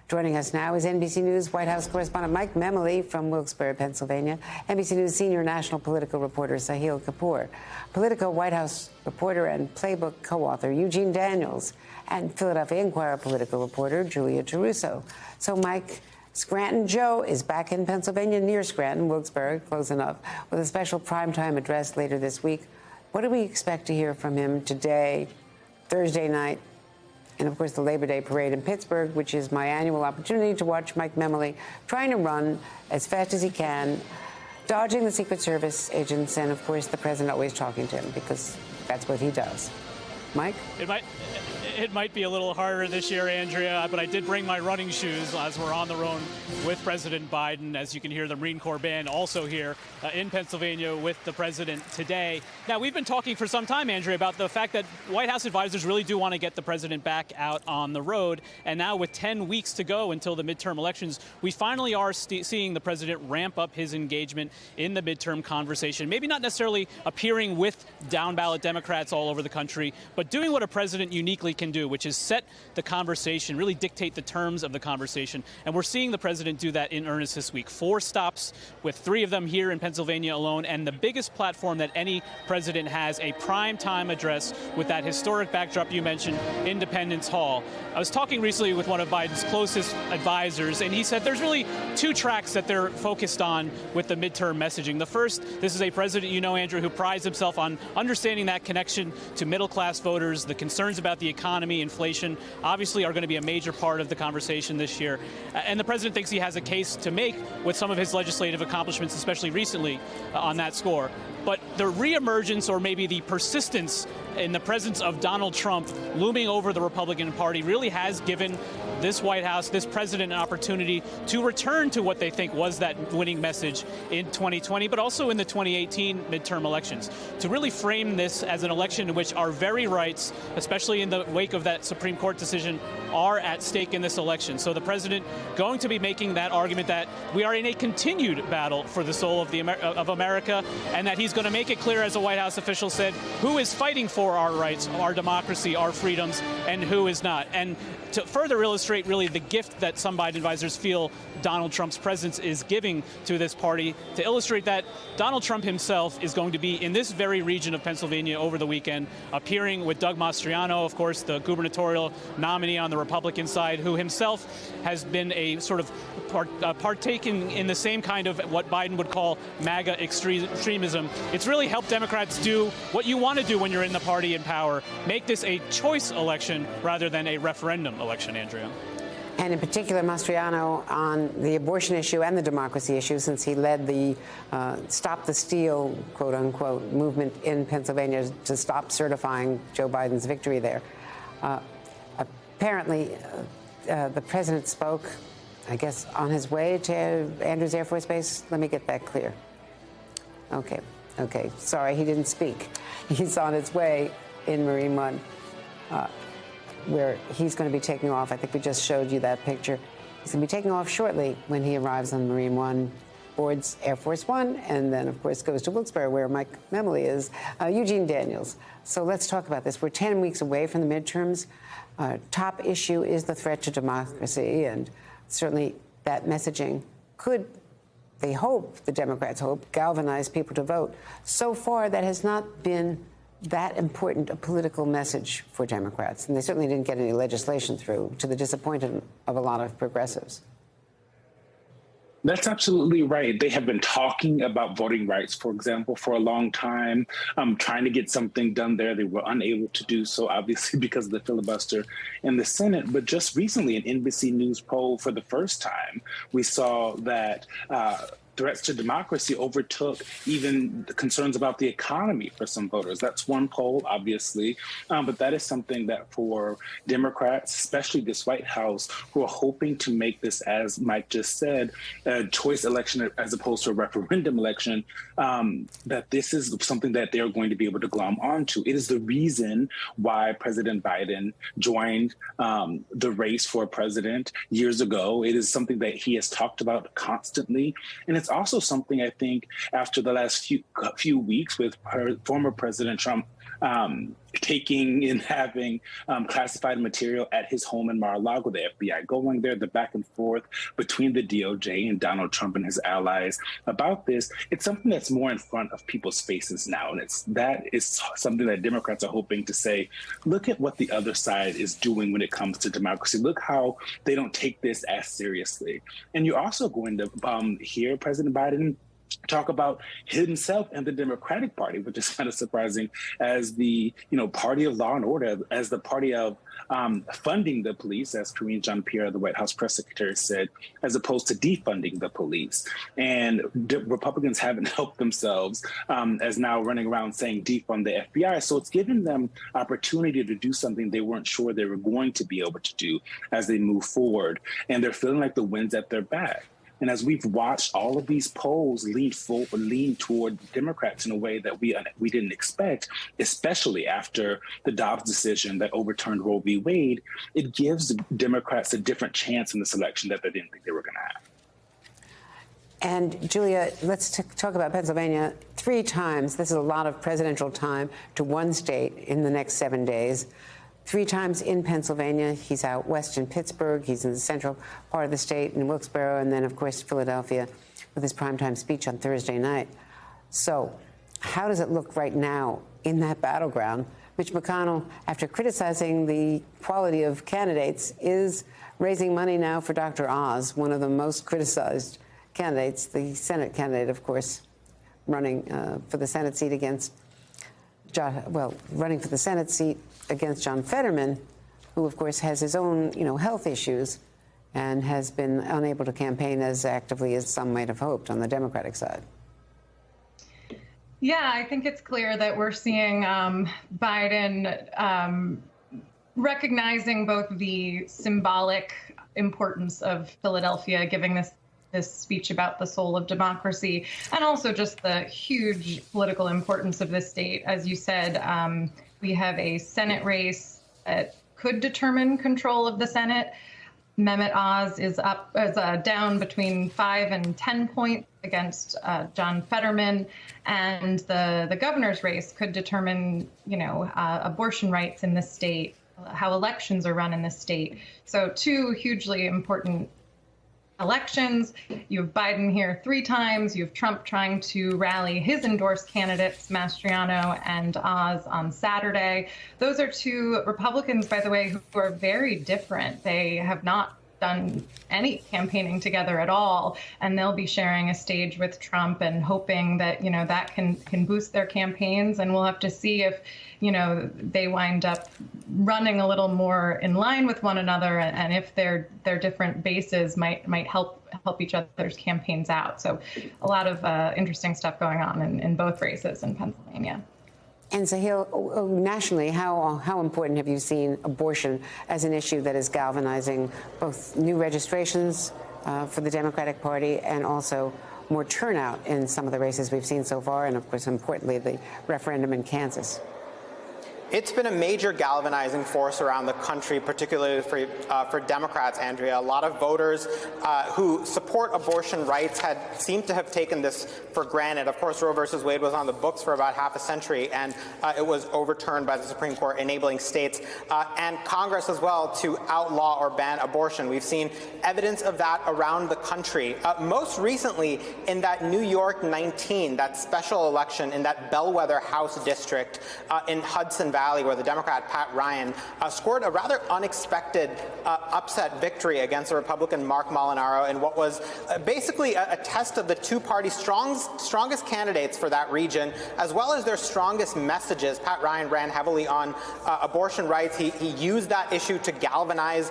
Joining us now is NBC News White House correspondent Mike Memoli from Wilkes-Barre, Pennsylvania, NBC News senior national political reporter Sahil Kapur, Politico White House reporter and Playbook co-author Eugene Daniels, and Philadelphia Inquirer political reporter Julia Terruso. So, Mike, Scranton Joe is back in Pennsylvania, near Scranton, Wilkes-Barre, close enough, with a special primetime address later this week. What do we expect to hear from him today, Thursday night, and, of course, the Labor Day parade in Pittsburgh, which is my annual opportunity to watch Mike Memoli trying to run as fast as he can, dodging the Secret Service agents and, of course, the president always talking to him, because that's what he does. Mike? It might be a little harder this year, Andrea, but I did bring my running shoes as we're on the road with President Biden. As you can hear, the Marine Corps Band also here in Pennsylvania with the president today. Now, we've been talking for some time, Andrea, about the fact that White House advisors really do want to get the president back out on the road. And now with 10 weeks to go until the midterm elections, we finally are seeing the president ramp up his engagement in the midterm conversation. Maybe not necessarily appearing with down-ballot Democrats all over the country, but doing what a president uniquely can do, which is set the conversation, really dictate the terms of the conversation. And we're seeing the president do that in earnest this week. 4 stops, with 3 of them here in Pennsylvania alone, and the biggest platform that any president has, a prime-time address with that historic backdrop you mentioned, Independence Hall. I was talking recently with one of Biden's closest advisors, and he said there's really 2 tracks that they're focused on with the midterm messaging. The first, this is a president, you know, Andrew, who prides himself on understanding that connection to middle-class voters. The concerns about the economy, inflation, obviously are going to be a major part of the conversation this year. And the president thinks he has a case to make with some of his legislative accomplishments, especially recently, on that score. But the reemergence, or maybe the persistence in the presence of Donald Trump looming over the Republican Party, really has given this White House, this president, an opportunity to return to what they think was that winning message in 2020, but also in the 2018 midterm elections, to really frame this as an election in which our very rights, especially in the wake of that Supreme Court decision, are at stake in this election. So the president going to be making that argument that we are in a continued battle for the soul of America, and that he's going to make it clear, as a White House official said, who is fighting for our rights, our democracy, our freedoms, and who is not. And to further illustrate really the gift that some Biden advisors feel Donald Trump's presence is giving to this party, to illustrate that Donald Trump himself is going to be in this very region of Pennsylvania over the weekend, appearing with Doug Mastriano, of course, the gubernatorial nominee on the Republican side, who himself has been a sort of partaking in the same kind of what Biden would call MAGA extremism. It's really helped Democrats do what you want to do when you're in the party in power, make this a choice election rather than a referendum election, Andrea. And in particular, Mastriano on the abortion issue and the democracy issue, since he led the Stop the Steal, quote unquote, movement in Pennsylvania to stop certifying Joe Biden's victory there. Apparently, the president spoke, I guess, on his way to Andrews Air Force Base. Let me get that clear. Okay. Sorry, he didn't speak. He's on his way in Marine One, where he's going to be taking off. I think we just showed you that picture. He's going to be taking off shortly when he arrives on Marine One, boards Air Force One, and then, of course, goes to Wilkes-Barre, where Mike Memoli is. Eugene Daniels. So let's talk about this. We're 10 weeks away from the midterms. Top issue is the threat to democracy, and certainly that messaging could, they hope, the Democrats hope, galvanize people to vote. So far, that has not been that important a political message for Democrats, and they certainly didn't get any legislation through, to the disappointment of a lot of progressives. That's absolutely right. They have been talking about voting rights, for example, for a long time, trying to get something done there. They were unable to do so, obviously, because of the filibuster in the Senate. But just recently, an NBC News poll, for the first time, we saw that threats to democracy overtook even the concerns about the economy for some voters. That's one poll, obviously, but that is something that for Democrats, especially this White House, who are hoping to make this, as Mike just said, a choice election as opposed to a referendum election, that this is something that they're going to be able to glom onto. It is the reason why President Biden joined the race for president years ago. It is something that he has talked about constantly, and it's also something, I think, after the last few weeks with former President Trump taking and having classified material at his home in Mar-a-Lago, the FBI going there, the back and forth between the DOJ and Donald Trump and his allies about this. It's something that's more in front of people's faces now. And that is something that Democrats are hoping to say, look at what the other side is doing when it comes to democracy. Look how they don't take this as seriously. And you're also going to hear President Biden talk about himself and the Democratic Party, which is kind of surprising, as the party of law and order, as the party of funding the police, as Karine Jean-Pierre, the White House press secretary, said, as opposed to defunding the police. And Republicans haven't helped themselves as now running around saying defund the FBI. So it's given them opportunity to do something they weren't sure they were going to be able to do as they move forward. And they're feeling like the wind's at their back. And as we've watched all of these polls lean toward Democrats in a way that we didn't expect, especially after the Dobbs decision that overturned Roe v. Wade, it gives Democrats a different chance in this election that they didn't think they were going to have. And Julia, let's talk about Pennsylvania. 3 times, this is a lot of presidential time to one state in the next 7 days. 3 times in Pennsylvania. He's out west in Pittsburgh. He's in the central part of the state in Wilkes-Barre, and then, of course, Philadelphia with his primetime speech on Thursday night. So how does it look right now in that battleground? Mitch McConnell, after criticizing the quality of candidates, is raising money now for Dr. Oz, one of the most criticized candidates, the Senate candidate, of course, running for the Senate seat against running for the Senate seat against John Fetterman, who, of course, has his own, health issues and has been unable to campaign as actively as some might have hoped on the Democratic side. Yeah, I think it's clear that we're seeing Biden recognizing both the symbolic importance of Philadelphia, giving this speech about the soul of democracy, and also just the huge political importance of this state. As you said, we have a Senate race that could determine control of the Senate. Mehmet Oz is down between 5 and 10 points against John Fetterman, and the governor's race could determine, abortion rights in this state, how elections are run in this state. So 2 hugely important elections. You have Biden here 3 times. You have Trump trying to rally his endorsed candidates, Mastriano and Oz, on Saturday. Those are 2 Republicans, by the way, who are very different. They have not done any campaigning together at all, and they'll be sharing a stage with Trump and hoping that, that can boost their campaigns. And we'll have to see if, they wind up running a little more in line with one another, and if their different bases might help each other's campaigns out. So a lot of interesting stuff going on in both races in Pennsylvania. And Sahil, nationally, how important have you seen abortion as an issue that is galvanizing both new registrations for the Democratic Party and also more turnout in some of the races we've seen so far, and of course, importantly, the referendum in Kansas? It's been a major galvanizing force around the country, particularly for Democrats, Andrea. A lot of voters who support abortion rights seemed to have taken this for granted. Of course, Roe versus Wade was on the books for about half a century, and it was overturned by the Supreme Court, enabling states and Congress as well to outlaw or ban abortion. We've seen evidence of that around the country. Most recently, in that New York 19, that special election in that bellwether House district in Hudson Valley, where the Democrat Pat Ryan scored a rather unexpected upset victory against the Republican Mark Molinaro in what was basically a test of the 2 parties' strongest candidates for that region, as well as their strongest messages. Pat Ryan ran heavily on abortion rights. He used that issue to galvanize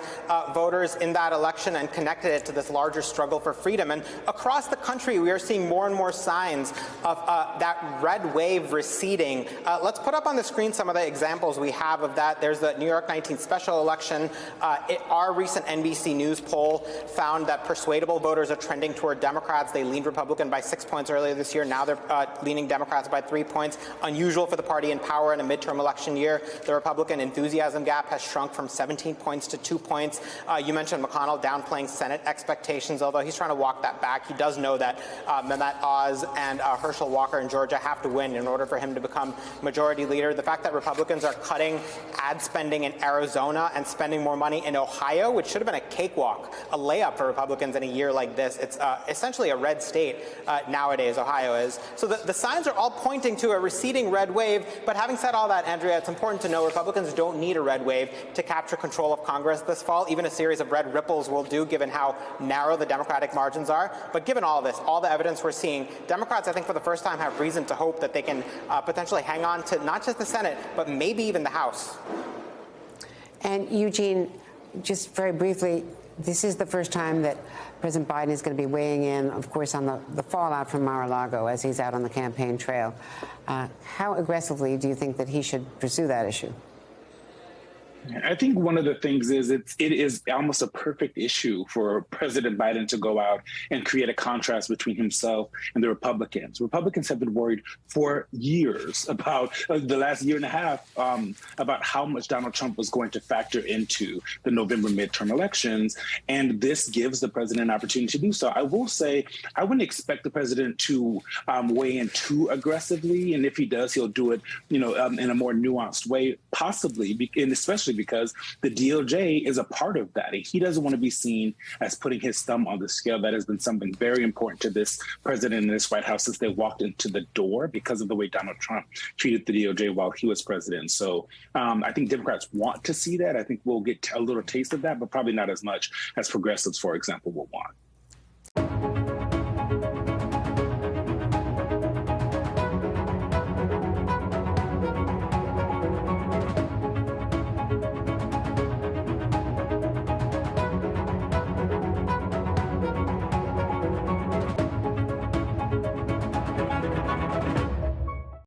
voters in that election and connected it to this larger struggle for freedom. And across the country, we are seeing more and more signs of that red wave receding. Let's put up on the screen some of the examples we have of that. There's the New York 19th special election. Our recent NBC News poll found that persuadable voters are trending toward Democrats. They leaned Republican by 6 points earlier this year. Now they're leaning Democrats by 3 points. Unusual for the party in power in a midterm election year. The Republican enthusiasm gap has shrunk from 17 points to 2 points. You mentioned McConnell downplaying Senate expectations, although he's trying to walk that back. He does know that Mehmet Oz and Herschel Walker in Georgia have to win in order for him to become majority leader. The fact that Republicans are cutting ad spending in Arizona and spending more money in Ohio, which should have been a cakewalk, a layup for Republicans in a year like this. It's essentially a red state nowadays, Ohio is. So the signs are all pointing to a receding red wave. But having said all that, Andrea, it's important to know Republicans don't need a red wave to capture control of Congress this fall. Even a series of red ripples will do, given how narrow the Democratic margins are. But given all this, all the evidence we're seeing, Democrats, I think, for the first time have reason to hope that they can potentially hang on to not just the Senate, but maybe even the House. And Eugene, just very briefly, this is the first time that President Biden is going to be weighing in, of course, on the fallout from Mar-a-Lago as he's out on the campaign trail. How aggressively do you think that he should pursue that issue? I think one of the things is it is almost a perfect issue for President Biden to go out and create a contrast between himself and the Republicans. Republicans have been worried for years about the last year and a half about how much Donald Trump was going to factor into the November midterm elections. And this gives the president an opportunity to do so. I will say I wouldn't expect the president to weigh in too aggressively. And if he does, he'll do it, in a more nuanced way, possibly, and especially because the DOJ is a part of that. He doesn't want to be seen as putting his thumb on the scale. That has been something very important to this president and this White House since they walked into the door because of the way Donald Trump treated the DOJ while he was president. So I think Democrats want to see that. I think we'll get a little taste of that, but probably not as much as progressives, for example, will want.